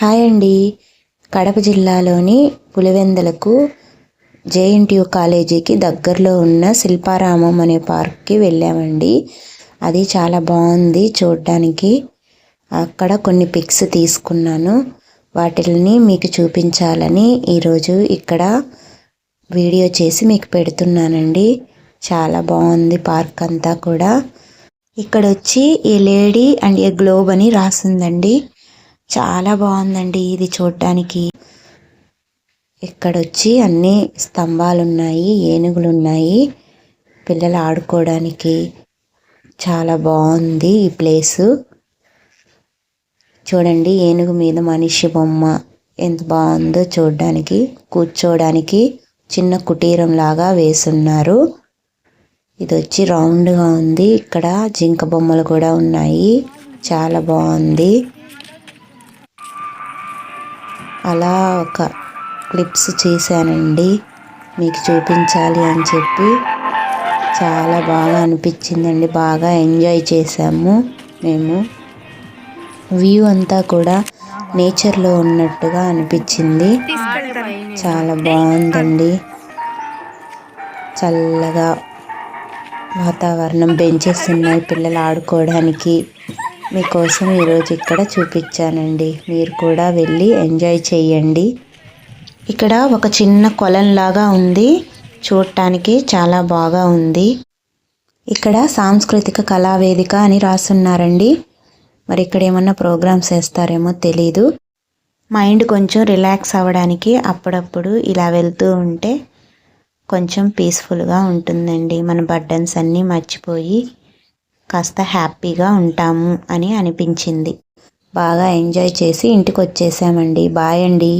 Hi అండి. కడప జిల్లాలోని పులివెందులకు JNTU కాలేజీకి దగ్గరలో ఉన్న శిల్పారామం అనే పార్క్కి వెళ్ళామండి. అది చాలా బాగుంది చూడడానికి. అక్కడ కొన్ని పిక్స్ తీసుకున్నాను. వాటిని మీకు చూపించాలని ఈరోజు ఇక్కడ వీడియో చేసి మీకు పెడుతున్నానండి. చాలా బాగుంది పార్క్ అంతా కూడా. ఇక్కడ వచ్చి ఏ లేడీ అండ్ ఏ గ్లోబ్ అని రాసిందండి. చాలా బాగుందండి ఇది చూడడానికి. ఇక్కడ వచ్చి అన్ని స్తంభాలు ఉన్నాయి, ఏనుగులు ఉన్నాయి, పిల్లలు ఆడుకోవడానికి. చాలా బాగుంది ఈ ప్లేసు. చూడండి, ఏనుగు మీద మనిషి బొమ్మ ఎంత బాగుందో చూడడానికి. కూర్చోడానికి చిన్న కుటీరం లాగా వేసున్నారు. ఇది వచ్చి రౌండ్గా ఉంది. ఇక్కడ జింక బొమ్మలు కూడా ఉన్నాయి. చాలా బాగుంది. అలా ఒక క్లిప్స్ చేశానండి మీకు చూపించాలి అని చెప్పి. చాలా బాగా అనిపించిందండి. బాగా ఎంజాయ్ చేసాము మేము. వ్యూ అంతా కూడా నేచర్లో ఉన్నట్టుగా అనిపించింది. చాలా బాగుందండి. చల్లగా వాతావరణం, బెంచెస్ ఉన్నాయి పిల్లలు ఆడుకోవడానికి. మీకోసం ఈరోజు ఇక్కడ చూపించానండి. మీరు కూడా వెళ్ళి ఎంజాయ్ చేయండి. ఇక్కడ ఒక చిన్న కొలంలాగా ఉంది. చూడటానికి చాలా బాగా ఉంది. ఇక్కడ సాంస్కృతిక కళావేదిక అని రాస్తున్నారండి. మరి ఇక్కడ ఏమన్నా ప్రోగ్రామ్స్ వేస్తారేమో తెలీదు. మైండ్ కొంచెం రిలాక్స్ అవ్వడానికి అప్పుడప్పుడు ఇలా వెళ్తూ ఉంటే కొంచెం పీస్ఫుల్గా ఉంటుందండి. మన బర్డన్స్ అన్నీ మర్చిపోయి కాస్త హ్యాపీగా ఉంటాము అని అనిపించింది. బాగా ఎంజాయ్ చేసి ఇంటికి వచ్చేసామండి. బాయ్ అండి.